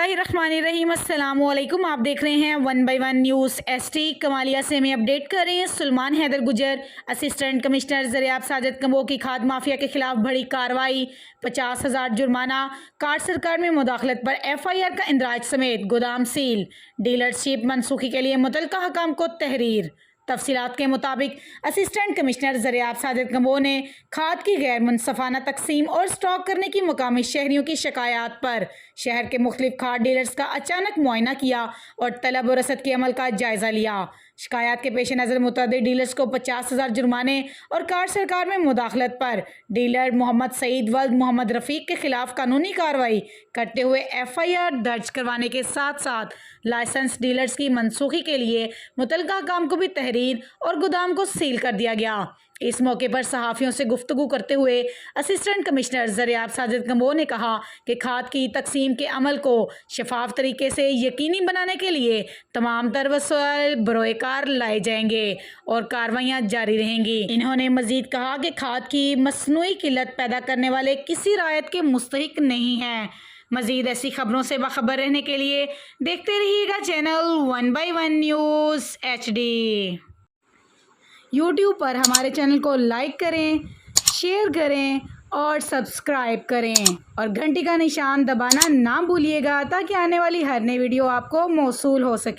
बिस्मिल्लाहिर्रहमानिर्रहीम। अस्सलाम वालेकुम। आप देख रहे हैं 1/1 न्यूज़ एसटी। कमालिया से हमें अपडेट कर रहे हैं। सुलेमान हैदर गुजर assistant commissioner Zaryab Sajid combo की खाद माफिया के खिलाफ बड़ी कार्रवाई, 50,000 जुर्माना, कार्ड सरकार में मुदाखलत पर FIR का इंदराज समेत गोदाम सील, डीलरशिप मनसूखी के लिए मुतल्लिका हकाम को तहरीर। तफसीलात के मुताबिक assistant commissioner Zaryab Sajid combo ने खाद की गैर मुनसफ़ाना तकसीम और स्टॉक करने की मुकामी शहरियों की शिकायत पर शहर के मुख्तलिफ खाद डीलर्स का अचानक मुआयना किया और तलब और रसद के अमल का जायज़ा लिया। शिकायत के पेश नज़र मुतअद्दिद डीलर्स को 50,000 जुर्माने और कार्ड सरकार में मुदाखलत पर डीलर मोहम्मद सईद वल्द मोहम्मद रफ़ीक के खिलाफ कानूनी कार्रवाई करते हुए FIR दर्ज करवाने के साथ साथ लाइसेंस डीलर्स की मनसूखी के लिए मुतल्लिका हकाम को भी तहरीर और गोदाम को सील कर दिया गया। इस मौके पर सहाफ़ियों से गुफ्तगू करते हुए assistant commissioner Zaryab Sajid combo ने कहा कि खाद की तकसीम के अमल को शफाफ तरीके से यकीनी बनाने के लिए तमाम तर वसाइल बरोएकार लाए जाएंगे और कार्रवाइयाँ जारी रहेंगी। इन्होंने मज़ीद कहा कि खाद की मसनूई किल्लत पैदा करने वाले किसी रायत के मुस्तहिक नहीं हैं। मज़ीद ऐसी खबरों से बाखबर रहने के लिए देखते रहिएगा चैनल 1/1 न्यूज़ HD। यूट्यूब पर हमारे चैनल को लाइक करें, शेयर करें और सब्सक्राइब करें और घंटी का निशान दबाना ना भूलिएगा ताकि आने वाली हर नई वीडियो आपको मौसूल हो सके।